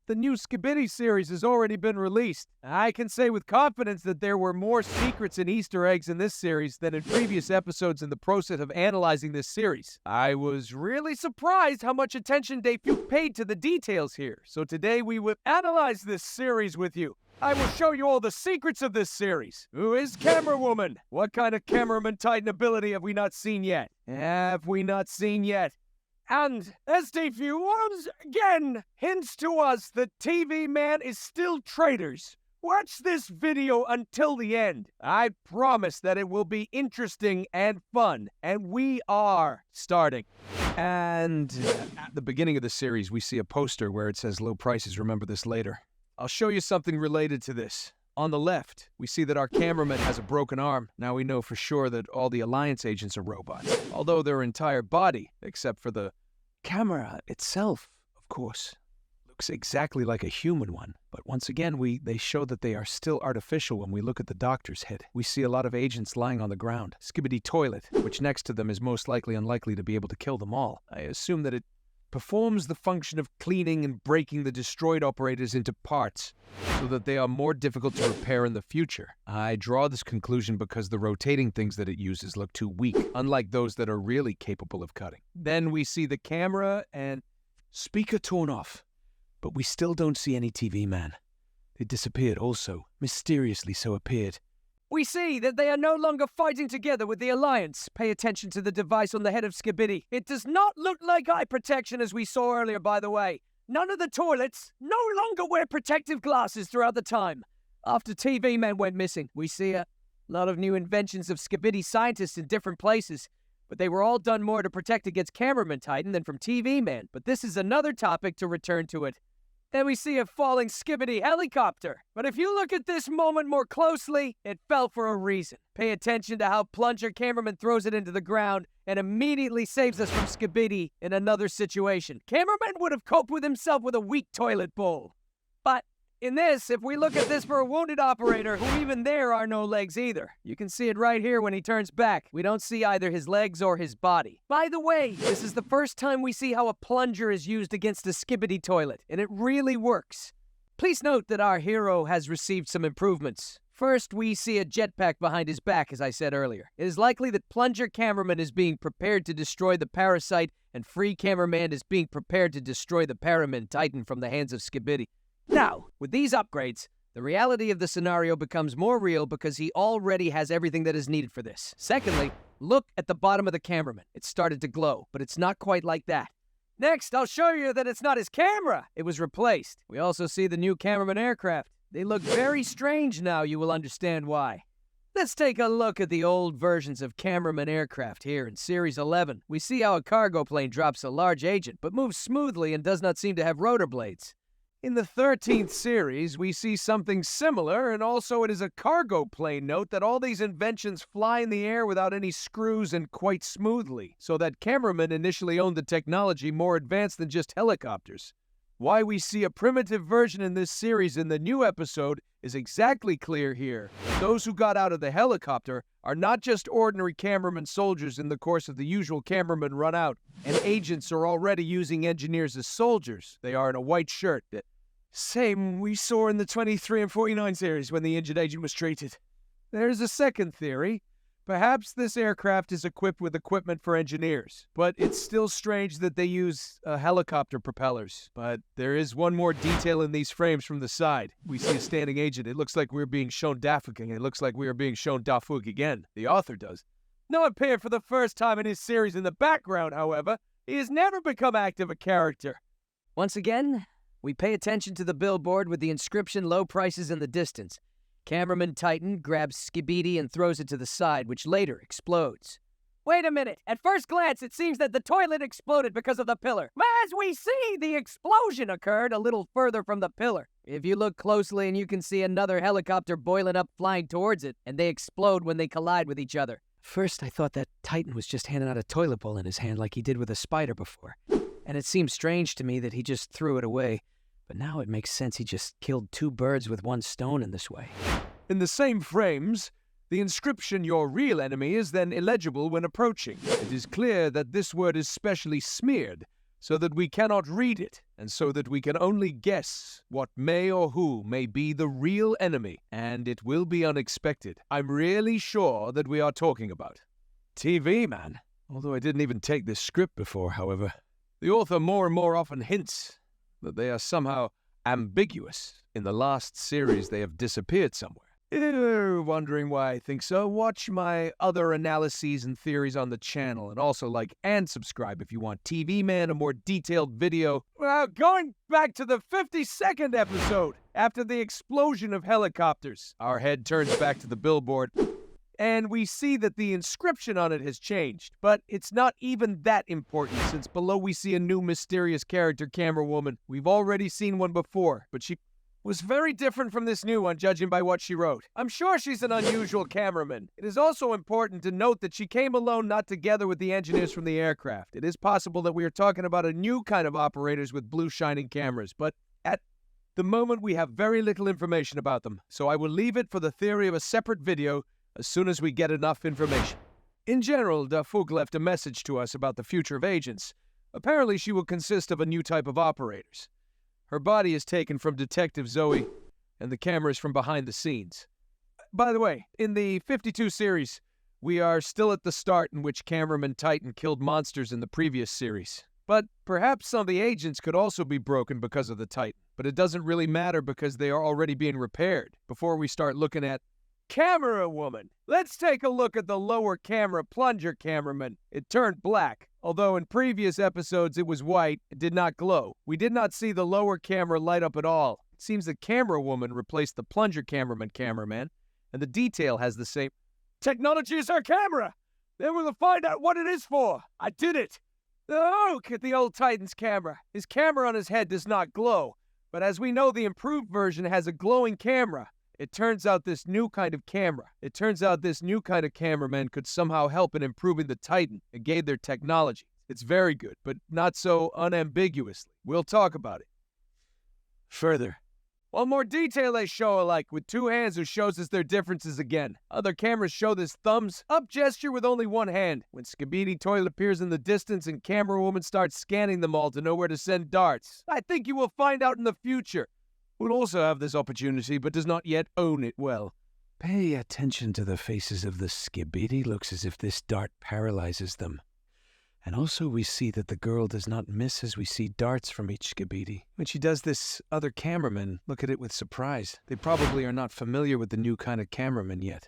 The new Skibidi series has already been released. I can say with confidence that there were more secrets and Easter eggs in this series than in previous episodes in the process of analyzing this series. I was really surprised how much attention DaFuq paid to the details here. So today we will analyze this series with you. I will show you all the secrets of this series. Who is Camera Woman? What kind of cameraman titan ability have we not seen yet? And as DaFuq once again hints to us that TV man is still traitors. Watch this video until the end. I promise that it will be interesting and fun. And we are starting. And at the beginning of the series, we see a poster where it says low prices, remember this later. I'll show you something related to this. On the left, we see that our cameraman has a broken arm. Now we know for sure that all the Alliance agents are robots. Although their entire body, except for the camera itself, of course, looks exactly like a human one. But once again, they show that they are still artificial when we look at the doctor's head. We see a lot of agents lying on the ground. Skibidi toilet, which next to them is most likely unlikely to be able to kill them all. I assume that it performs the function of cleaning and breaking the destroyed operators into parts so that they are more difficult to repair in the future. I draw this conclusion because the rotating things that it uses look too weak, unlike those that are really capable of cutting. Then we see the camera and speaker torn off, but we still don't see any TV man. They disappeared also, mysteriously so appeared. We see that they are no longer fighting together with the Alliance. Pay attention to the device on the head of Skibidi. It does not look like eye protection as we saw earlier, by the way. None of the toilets no longer wear protective glasses throughout the time. After TV men went missing, we see a lot of new inventions of Skibidi scientists in different places. But they were all done more to protect against cameraman Titan than from TV man. But this is another topic to return to it. Then we see a falling Skibidi helicopter. But if you look at this moment more closely, it fell for a reason. Pay attention to how Plunger Cameraman throws it into the ground and immediately saves us from Skibidi in another situation. Cameraman would have coped with himself with a weak toilet bowl. But in this, if we look at this for a wounded operator, who even there are no legs either. You can see it right here when he turns back. We don't see either his legs or his body. By the way, this is the first time we see how a plunger is used against a Skibidi toilet, and it really works. Please note that our hero has received some improvements. First, we see a jetpack behind his back, as I said earlier. It is likely that Plunger Cameraman is being prepared to destroy the parasite, and Free Cameraman is being prepared to destroy the Paramin Titan from the hands of Skibidi. Now, with these upgrades, the reality of the scenario becomes more real because he already has everything that is needed for this. Secondly, look at the bottom of the cameraman. It started to glow, but it's not quite like that. Next, I'll show you that it's not his camera. It was replaced. We also see the new cameraman aircraft. They look very strange now. You will understand why. Let's take a look at the old versions of cameraman aircraft here in Series 11. We see how a cargo plane drops a large agent, but moves smoothly and does not seem to have rotor blades. In the 13th series, we see something similar, and also it is a cargo plane. Note that all these inventions fly in the air without any screws and quite smoothly, so that cameramen initially owned the technology more advanced than just helicopters. Why we see a primitive version in this series in the new episode is exactly clear here. Those who got out of the helicopter are not just ordinary cameraman soldiers in the course of the usual cameraman run out, and agents are already using engineers as soldiers. They are in a white shirt. Same we saw in the 23 and 49 series when the injured agent was treated. There's a second theory. Perhaps this aircraft is equipped with equipment for engineers, but it's still strange that they use helicopter propellers. But there is one more detail in these frames from the side. We see a standing agent. It looks like we're being shown DaFuq, and it looks like we are being shown DaFuq again. The author does. Not appear for the first time in his series in the background, however. He has never become active a character. Once again, we pay attention to the billboard with the inscription low prices in the distance. Cameraman Titan grabs Skibidi and throws it to the side, which later explodes. Wait a minute. At first glance, it seems that the toilet exploded because of the pillar. As we see, the explosion occurred a little further from the pillar. If you look closely, and you can see another helicopter boiling up flying towards it, and they explode when they collide with each other. First, I thought that Titan was just handing out a toilet bowl in his hand like he did with a spider before. And it seemed strange to me that he just threw it away. But now it makes sense he just killed two birds with one stone in this way. In the same frames, the inscription, your real enemy, is then illegible when approaching. It is clear that this word is specially smeared, so that we cannot read it, and so that we can only guess what may or who may be the real enemy, and it will be unexpected. I'm really sure that we are talking about TV Man. Although I didn't even take this script before, however. The author more and more often hints that they are somehow ambiguous. In the last series, they have disappeared somewhere. If you're wondering why I think so, watch my other analyses and theories on the channel, and also like and subscribe if you want TV Man, a more detailed video. Well, going back to the 52nd episode, after the explosion of helicopters, our head turns back to the billboard, and we see that the inscription on it has changed. But it's not even that important, since below we see a new mysterious character, camera woman. We've already seen one before, but she was very different from this new one, judging by what she wrote. I'm sure she's an unusual cameraman. It is also important to note that she came alone, not together with the engineers from the aircraft. It is possible that we are talking about a new kind of operators with blue shining cameras, but at the moment we have very little information about them, so I will leave it for the theory of a separate video as soon as we get enough information. In general, DaFuq left a message to us about the future of agents. Apparently she will consist of a new type of operators. Her body is taken from Detective Zoe, and the camera is from behind the scenes. By the way, in the 52 series, we are still at the start in which cameraman Titan killed monsters in the previous series. But perhaps some of the agents could also be broken because of the Titan. But it doesn't really matter because they are already being repaired before we start looking at Camera Woman. Let's take a look at the lower camera plunger cameraman. It turned black. Although in previous episodes it was white, it did not glow. We did not see the lower camera light up at all. It seems the camera woman replaced the plunger cameraman, and the detail has the same. Technology is our camera! Then we'll find out what it is for. I did it! Oh, look at the old Titan's camera. His camera on his head does not glow, but as we know, the improved version has a glowing camera. It turns out this new kind of cameraman could somehow help in improving the Titan and gave their technology. It's very good, but not so unambiguously. We'll talk about it further. One more detail they show alike with two hands who shows us their differences again. Other cameras show this thumbs up gesture with only one hand. When Skibidi toilet appears in the distance and camera woman starts scanning them all to know where to send darts. I think you will find out in the future. Would also have this opportunity, but does not yet own it well. Pay attention to the faces of the Skibidi. Looks as if this dart paralyzes them. And also we see that the girl does not miss as we see darts from each Skibidi. When she does this, other cameramen look at it with surprise. They probably are not familiar with the new kind of cameraman yet.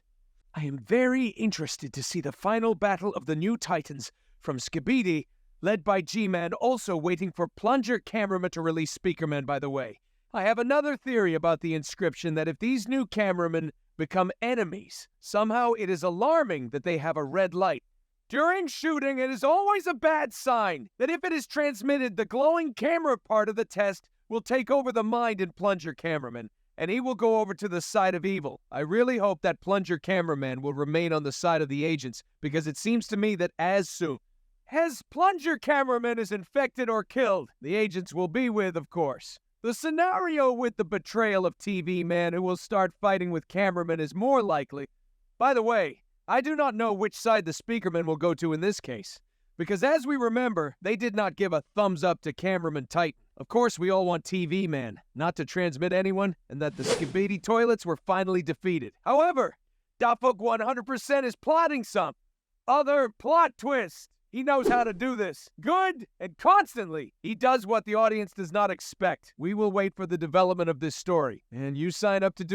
I am very interested to see the final battle of the new Titans from Skibidi, led by G-Man, also waiting for plunger cameraman to release Speakerman, by the way. I have another theory about the inscription that if these new cameramen become enemies, somehow it is alarming that they have a red light. During shooting, it is always a bad sign that if it is transmitted, the glowing camera part of the test will take over the mind in plunger cameraman, and he will go over to the side of evil. I really hope that plunger cameraman will remain on the side of the agents, because it seems to me that as soon as plunger cameraman is infected or killed, the agents will be with, of course. The scenario with the betrayal of TV Man who will start fighting with cameraman is more likely. By the way, I do not know which side the Speakerman will go to in this case, because as we remember, they did not give a thumbs up to cameraman Titan. Of course, we all want TV Man not to transmit anyone, and that the Skibidi toilets were finally defeated. However, DaFuq 100% is plotting some other plot twist. He knows how to do this. Good and constantly. He does what the audience does not expect. We will wait for the development of this story. And you sign up to do